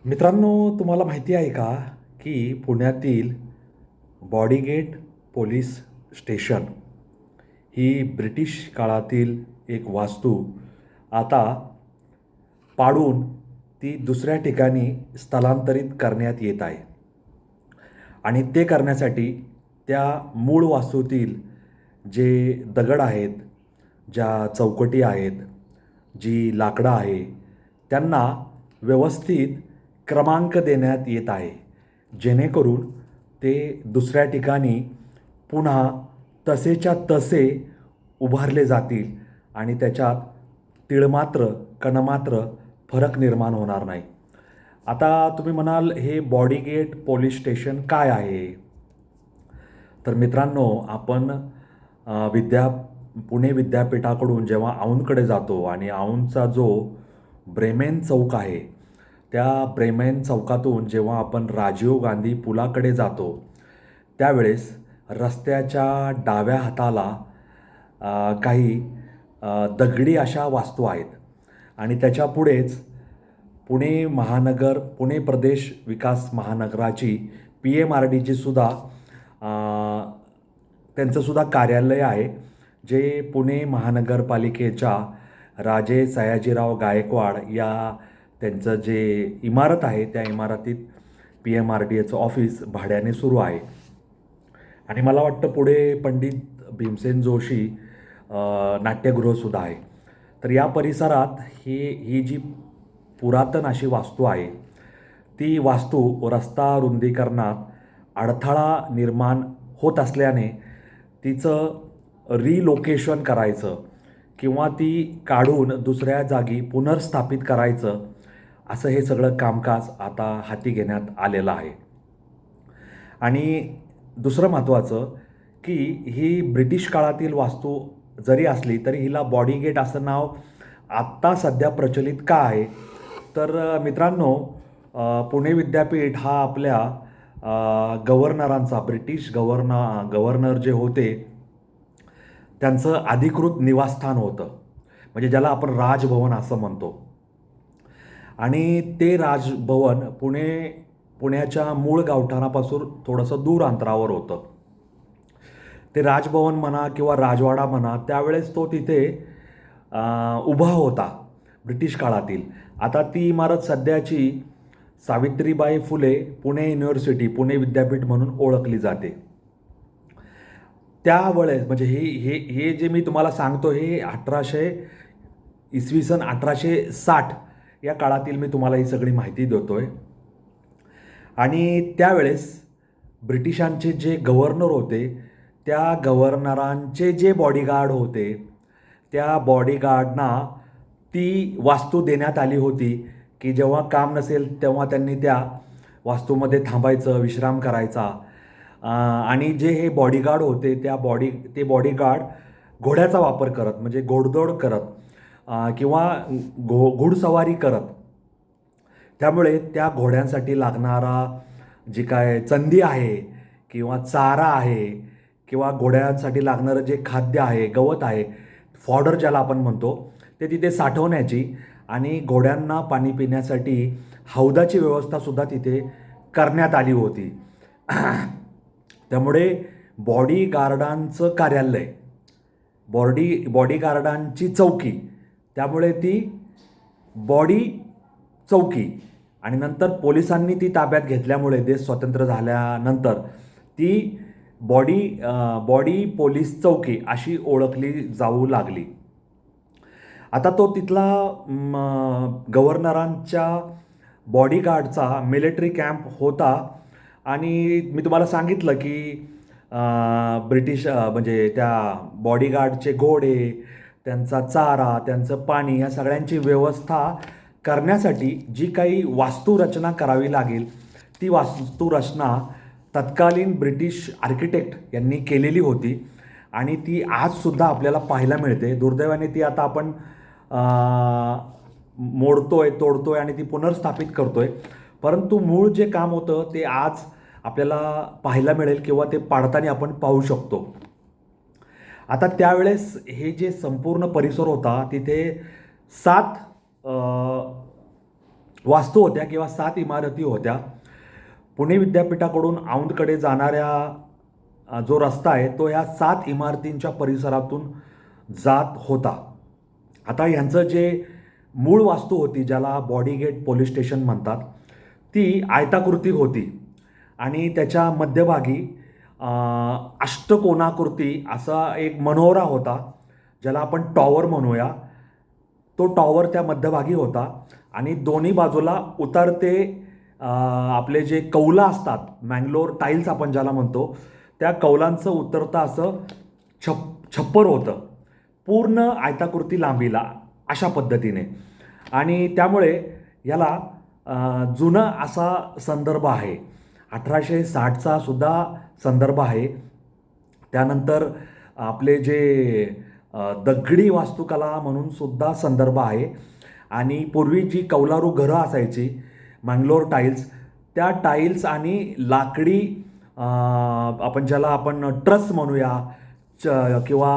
मित्रांनो, तुम्हाला माहिती आहे का की पुण्यातील बॉडीगेट पोलीस स्टेशन ही ब्रिटिश काळातील एक वास्तू आता पाडून ती दुसऱ्या ठिकाणी स्थलांतरित करण्यात येत आहे. आणि ते करण्यासाठी त्या मूळ वास्तूतील जे दगड आहेत, ज्या चौकटी आहेत, जी लाकडं आहे, त्यांना व्यवस्थित क्रमांक देण्यात येत आहे. जेणेकरून ते दुसऱ्या ठिकाणी पुन्हा तसेच्या तसे उभारले जातील आणि त्याच्यात तीळमात्र, कणमात्र फरक निर्माण होणार नाही. आता तुम्ही म्हणाल, हे बॉडीगेट पोलीस स्टेशन काय आहे? तर मित्रांनो, आपण विद्या पुणे विद्यापीठाकडून जेव्हा औंधकडे जातो आणि औंधचा जो ब्रेमेन चौक आहे, त्या ब्रेमेन चौकातून जेव्हा आपण राजीव गांधी पुलाकडे जातो, त्यावेळेस रस्त्याच्या डाव्या हाताला काही दगडी अशा वास्तू आहेत. आणि त्याच्यापुढेच पुणे प्रदेश विकास महानगराची PMRDची सुद्धा त्यांचंसुद्धा कार्यालय आहे, जे पुणे महानगरपालिकेच्या राजे सयाजीराव गायकवाड या त्यांचं जे इमारत आहे, त्या इमारतीत PMRDचं ऑफिस भाड्याने सुरू आहे. आणि मला वाटतं पुढे पंडित भीमसेन जोशी नाट्यगृहसुद्धा आहे. तर या परिसरात ही जी पुरातन अशी वास्तू आहे, ती वास्तू रस्ता रुंदीकरणात अडथळा निर्माण होत असल्याने तिचं रिलोकेशन करायचं किंवा ती काढून दुसऱ्या जागी पुनर्स्थापित करायचं, असं हे सगळं कामकाज आता हाती घेण्यात आलेलं आहे. आणि दुसरं महत्त्वाचं की ही ब्रिटिश काळातील वास्तू जरी असली तरी हिला बॉडीगेट असं नाव आत्ता सध्या प्रचलित का आहे? तर मित्रांनो, पुणे विद्यापीठ हा आपल्या गव्हर्नरांचा, ब्रिटिश गव्हर्नर जे होते त्यांचं अधिकृत निवासस्थान होतं, म्हणजे ज्याला आपण राजभवन असं म्हणतो. आणि ते राजभवन पुण्याच्या मूळ गावठाणापासून थोडंसं दूर अंतरावर होतं. ते राजभवन म्हणा किंवा राजवाडा म्हणा, त्यावेळेस तो तिथे उभा होता ब्रिटिश काळातील. आता ती इमारत सध्याची सावित्रीबाई फुले पुणे युनिव्हर्सिटी, पुणे विद्यापीठ म्हणून ओळखली जाते. त्यावेळेस म्हणजे हे हे हे जे मी तुम्हाला सांगतो, हे 1860 या काळातील मी तुम्हाला ही सगळी माहिती देतोय. आणि त्यावेळेस ब्रिटिशांचे जे गव्हर्नर होते, त्या गव्हर्नरांचे जे बॉडीगार्ड होते, त्या बॉडीगार्डना ती वास्तू देण्यात आली होती की जेव्हा काम नसेल तेव्हा त्यांनी त्या वास्तूमध्ये थांबायचं, विश्राम करायचा. आणि जे हे बॉडीगार्ड होते, ते बॉडीगार्ड घोड्याचा वापर करत, म्हणजे घोडदौड करत किंवा घोडसवारी करत. त्यामुळे त्या घोड्यांसाठी लागणारा जी काय चंदी आहे किंवा चारा आहे किंवा घोड्यांसाठी लागणारं जे खाद्य आहे, गवत आहे, फॉडर ज्याला आपण म्हणतो, ते तिथे साठवण्याची आणि घोड्यांना पाणी पिण्यासाठी हौदाची व्यवस्थासुद्धा तिथे करण्यात आली होती. त्यामुळे बॉडीगार्डांचं कार्यालय, बॉडीगार्डांची चौकी, त्यामुळे ती बॉडी चौकी. आणि नंतर पोलिसांनी ती ताब्यात घेतल्यामुळे देश स्वतंत्र झाल्यानंतर ती बॉडी पोलीस चौकी अशी ओळखली जाऊ लागली. आता तो तिथला गव्हर्नरांच्या बॉडीगार्डचा मिलिटरी कॅम्प होता. आणि मी तुम्हाला सांगितलं की ब्रिटिश म्हणजे त्या बॉडीगार्डचे घोडे, त्यांचा चारा, त्यांचं पाणी, या सगळ्यांची व्यवस्था करण्यासाठी जी काही वास्तुरचना करावी लागेल, ती वास्तुरचना तत्कालीन ब्रिटिश आर्किटेक्ट यांनी केलेली होती. आणि ती आजसुद्धा आपल्याला पाहायला मिळते. दुर्दैवाने ती आता आपण मोडतोय, तोडतोय आणि ती पुनर्स्थापित करतोय. परंतु मूळ जे काम होतं ते आज आपल्याला पाहायला मिळेल किंवा ते पाडताना आपण पाहू शकतो. आता त्यावेळेस हे जे संपूर्ण परिसर होता, तिथे 7 वास्तू होत्या किंवा 7 इमारती होत्या. पुणे विद्यापीठाकडून औंधकडे जाणाऱ्या जो रस्ता आहे तो ह्या 7 इमारतींच्या परिसरातून जात होता. आता ह्यांचं जे मूळ वास्तू होती, ज्याला बॉडी गेट पोलीस स्टेशन म्हणतात, ती आयताकृती होती आणि त्याच्या मध्यभागी अष्टकोनाकृती असा एक मनोरा होता, ज्याला आपण टॉवर म्हणूया. तो टॉवर त्या मध्यभागी होता आणि दोन्ही बाजूला उतरते आपले जे कौलं असतात, मँगलोर टाईल्स आपण ज्याला म्हणतो, त्या कौलांचं उतरतं असं छप्पर होतं, पूर्ण आयताकृती लांबीला अशा पद्धतीने. आणि त्यामुळे याला जुना असा संदर्भ आहे. 1860चा सुद्धा संदर्भ आहे. त्यानंतर आपले जे दगडी वास्तुकला म्हणून सुद्धा संदर्भ आहे. आणि पूर्वी जी कौलारू घरं असायची मँगलोर टाईल्स, त्या टाईल्स आणि लाकडी आपण ज्याला आपण ट्रस म्हणूया किंवा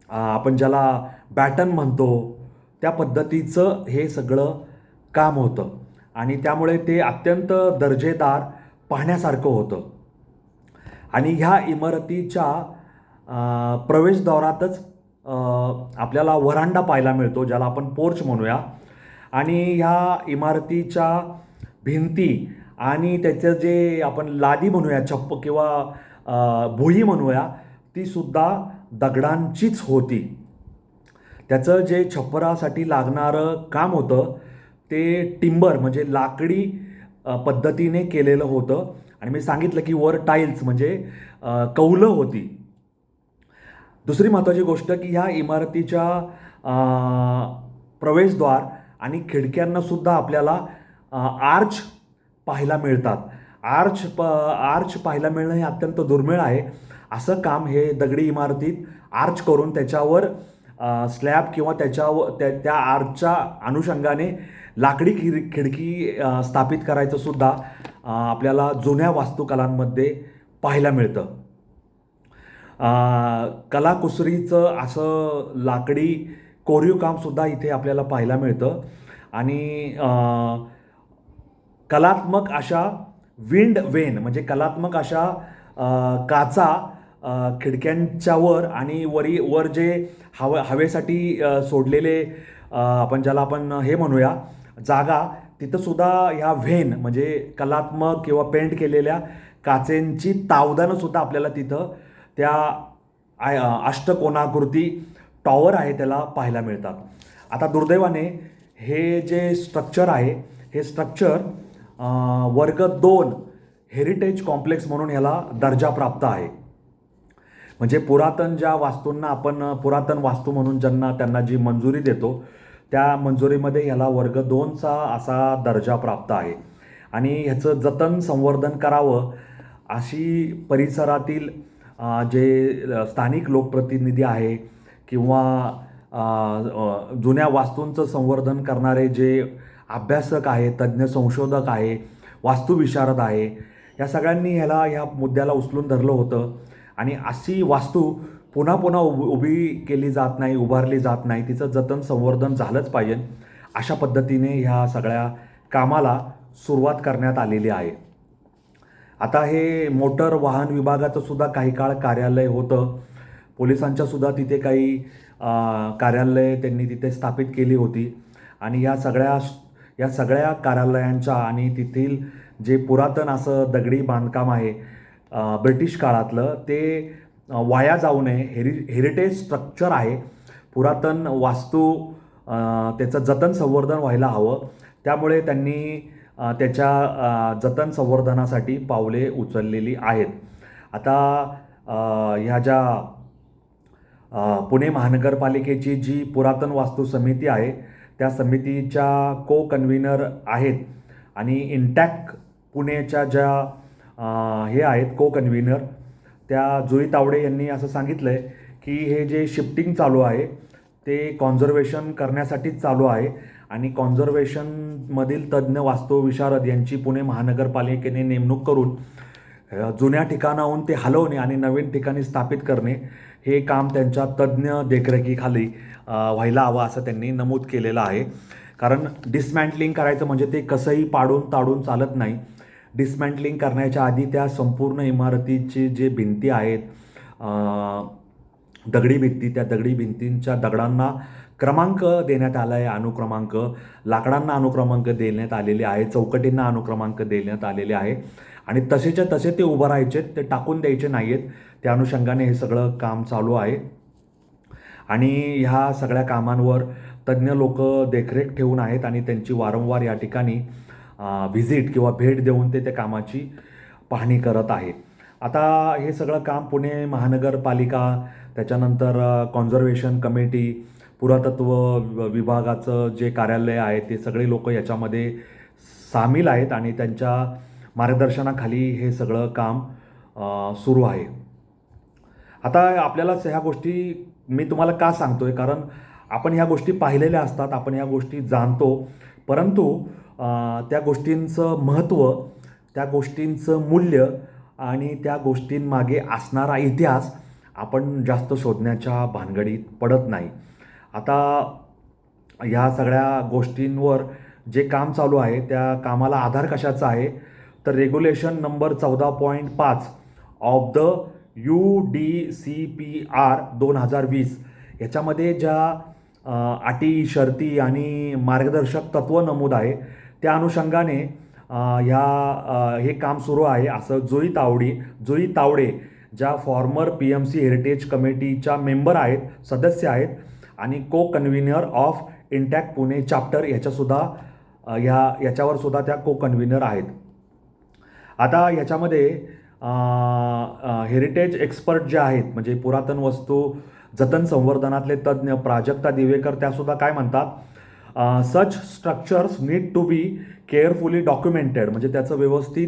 आपण ज्याला बॅटन म्हणतो, त्या पद्धतीचं हे सगळं काम होतं आणि त्यामुळे ते अत्यंत दर्जेदार पाहण्यासारखं होतं. आणि ह्या इमारतीच्या प्रवेशद्वारातच आपल्याला व्हरांडा पाहायला मिळतो, ज्याला आपण पोर्च म्हणूया. आणि ह्या इमारतीच्या भिंती आणि त्याचं जे आपण लादी म्हणूया, छप्प किंवा भुई म्हणूया, ती सुद्धा दगडांचीच होती. त्याचं जे छप्परासाठी लागणारं काम होतं ते टिंबर म्हणजे लाकडी पद्धतीने केलेलं होतं. आणि मी सांगितलं की वर टाईल्स म्हणजे कौलं होती. दुसरी महत्त्वाची गोष्ट की ह्या इमारतीच्या प्रवेशद्वार आणि खिडक्यांनासुद्धा आपल्याला आर्च पाहायला मिळतात. आर्च पाहायला मिळणं हे अत्यंत दुर्मिळ आहे. असं काम हे दगडी इमारतीत आर्च करून त्याच्यावर स्लॅब किंवा त्या आर्चच्या अनुषंगाने लाकडी खिडकी स्थापित करायचं सुद्धा आपल्याला जुन्या वास्तुकलांमध्ये पाहायला मिळतं. कलाकुसरीचं असं लाकडी कोरीव कामसुद्धा इथे आपल्याला पाहायला मिळतं. आणि कलात्मक अशा विंड वेन म्हणजे कलात्मक अशा काचा खिडक्यांच्या वर आणि वर जे हवेसाठी सोडलेले आपण ज्याला आपण हे म्हणूया जागा, तिथंसुद्धा ह्या व्हेन म्हणजे कलात्मक किंवा पेंट केलेल्या काचेंची तावदानंसुद्धा आपल्याला तिथं त्या अष्टकोनाकृती टॉवर आहे त्याला पाहायला मिळतात. आता दुर्दैवाने हे जे स्ट्रक्चर आहे हे स्ट्रक्चर वर्ग 2 हेरिटेज कॉम्प्लेक्स म्हणून ह्याला दर्जा प्राप्त आहे. म्हणजे पुरातन ज्या वास्तूंना आपण पुरातन वास्तू म्हणून त्यांना जी मंजुरी देतो त्या मंजुरीमध्ये ह्याला वर्ग 2चा असा दर्जा प्राप्त आहे. आणि ह्याचं जतन संवर्धन करावं अशी परिसरातील जे स्थानिक लोकप्रतिनिधी आहे किंवा जुन्या वास्तूंचं संवर्धन करणारे जे अभ्यासक आहे, तज्ज्ञ संशोधक आहे, वास्तुविशारद आहे, या सगळ्यांनी ह्या मुद्द्याला उचलून धरलं होतं. आणि अशी वास्तू पुन्हा पुन्हा उभी केली जात नाही, उभारली जात नाही, तिचं जतन संवर्धन झालंच पाहिजे, अशा पद्धतीने ह्या सगळ्या कामाला सुरुवात करण्यात आलेली आहे. आता हे मोटर वाहन विभागाचं सुद्धा काही काळ कार्यालय होतं. पोलिसांच्या सुद्धा तिथे काही कार्यालय त्यांनी तिथे स्थापित केली होती. आणि या सगळ्या कार्यालयांच्या आणि तेथील जे पुरातन असं दगडी बांधकाम आहे ब्रिटिश काळातलं, ते वाया जाऊ नये. हेरिटेज स्ट्रक्चर आहे, पुरातन वास्तू, त्याचं जतन संवर्धन व्हायला हवं. त्यामुळे त्यांनी त्याच्या जतन संवर्धनासाठी पावले उचललेली आहेत. आता ह्या ज्या पुणे महानगरपालिकेची जी पुरातन वास्तू समिती आहे त्या समितीच्या कन्व्हीनर आहेत. आणि इंटॅक्ट पुणेच्या ज्या हे आहेत कन्व्हीनर, त्या जुई तावडे यांनी असं सांगितलं आहे की हे जे शिफ्टिंग चालू आहे ते कॉन्झर्वेशन करण्यासाठीच चालू आहे. आणि कॉन्झर्वेशनमधील तज्ज्ञ वास्तुविशारद यांची पुणे महानगरपालिकेने नेमणूक करून जुन्या ठिकाणाहून ते हलवणे आणि नवीन ठिकाणी स्थापित करणे हे काम त्यांच्या तज्ज्ञ देखरेखीखाली व्हायला हवं असं त्यांनी नमूद केलेलं आहे. कारण डिसमॅन्टलिंग करायचं म्हणजे ते कसंही पाडून ताडून चालत नाही. डिसमॅन्टलिंग करण्याच्या आधी त्या संपूर्ण इमारतीचे जे भिंती आहेत, दगडी भिंती, त्या दगडी भिंतींच्या दगडांना क्रमांक देण्यात आला आहे, अनुक्रमांक. लाकडांना अनुक्रमांक देण्यात आलेले आहे, चौकटींना अनुक्रमांक देण्यात आलेले आहे आणि तसेच्या तसे ते उभं राहायचे, ते टाकून द्यायचे नाही आहेत. त्या अनुषंगाने हे सगळं काम चालू आहे आणि ह्या सगळ्या कामांवर तज्ज्ञ लोक देखरेख ठेवून आहेत आणि त्यांची वारंवार या ठिकाणी व्हिजिट किंवा भेट देऊन ते त्या कामाची पाहणी करत आहेत. आता हे सगळं काम पुणे महानगरपालिका, त्याच्यानंतर कॉन्झर्वेशन कमिटी, पुरातत्व विभागाचं जे कार्यालय आहे, ते सगळे लोक याच्यामध्ये सामील आहेत आणि त्यांच्या मार्गदर्शनाखाली हे सगळं काम सुरू आहे. आता आपल्याला ह्या गोष्टी मी तुम्हाला का सांगतो आहे, कारण आपण ह्या गोष्टी पाहिलेल्या असतात, आपण ह्या गोष्टी जाणतो, परंतु त्या गोष्टींचं महत्त्व, त्या गोष्टींचं मूल्य आणि त्या गोष्टींमागे असणारा इतिहास आपण जास्त शोधण्याच्या भानगडीत पडत नाही. आता ह्या सगळ्या गोष्टींवर जे काम चालू आहे, त्या कामाला आधार कशाचा आहे, तर regulation number 14.5 of the UDCPR 2020 याच्यामध्ये ज्या अटी, शर्ती आणि मार्गदर्शक तत्त्व नमूद आहे, त्या अनुषंगाने हे काम सुरू आहे असं जुई तावडे ज्या फॉर्मर PMC हेरिटेज कमिटीच्या मेंबर आहेत, सदस्य आहेत आणि को कन्व्हिनर ऑफ इंटॅक्ट पुणे चॅप्टर याच्यावर सुद्धा त्या को कन्व्हिनर आहेत. आता याच्यामध्ये हेरिटेज एक्सपर्ट जे आहेत, म्हणजे पुरातन वस्तू जतन संवर्धनातले तज्ज्ञ प्राजक्ता दिवेकर, त्यासुद्धा काय म्हणतात, such structures need to be carefully documented, म्हणजे त्याचं व्यवस्थित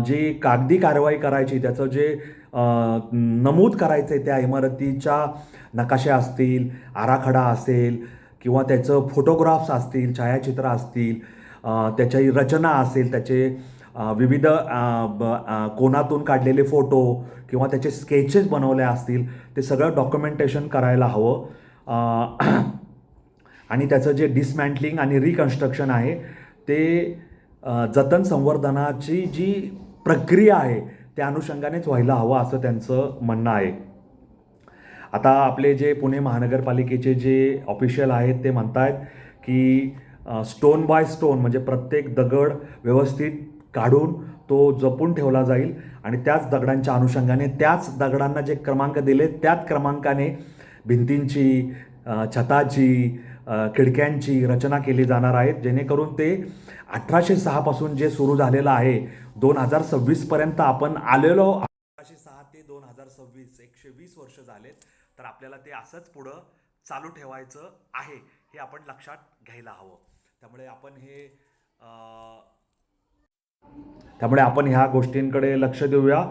जी कागदी कारवाई करायची, त्याचं जे नमूद करायचं आहे, त्या इमारतीच्या नकाशा असतील, आराखडा असेल किंवा त्याचं फोटोग्राफ्स असतील, छायाचित्र असतील, त्याची रचना असेल, त्याचे विविध कोनातून काढलेले फोटो किंवा त्याचे स्केचेस बनवले असतील, ते सगळं डॉक्युमेंटेशन करायला हवं आणि त्याचं जे डिसमॅन्टलिंग आणि रिकन्स्ट्रक्शन आहे, ते जतन संवर्धनाची जी प्रक्रिया आहे त्या अनुषंगानेच व्हायला हवं असं त्यांचं म्हणणं आहे. आता आपले जे पुणे महानगरपालिकेचे जे ऑफिशियल आहेत ते म्हणत आहेत की स्टोन बाय स्टोन, म्हणजे प्रत्येक दगड व्यवस्थित काढून तो जपून ठेवला जाईल आणि त्याच दगडांच्या अनुषंगाने, त्याच दगडांना जे क्रमांक दिले त्याच क्रमांकाने भिंतींची, छताची, खिडक्यांची रचना केली जाणार आहेत, जेणेकरून ते 1806 पासून जे सुरू झालेलं आहे 2026 आपण आलेलो. 1806 ते 2026 120 वर्ष झालेत, तर आपल्याला ते असंच पुढं चालू ठेवायचं आहे, हे आपण लक्षात घ्यायला हवं. त्यामुळे आपण ह्या गोष्टींकडे लक्ष देऊया.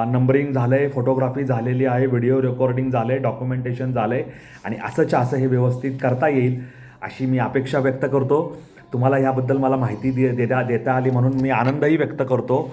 नंबरिंग झालं आहे, फोटोग्राफी झालेली आहे, व्हिडिओ रेकॉर्डिंग झालं आहे, डॉक्युमेंटेशन झालं आहे आणि असंच असं हे व्यवस्थित करता येईल अशी मी अपेक्षा व्यक्त करतो. तुम्हाला ह्याबद्दल मला माहिती देता आली म्हणून मी आनंदही व्यक्त करतो.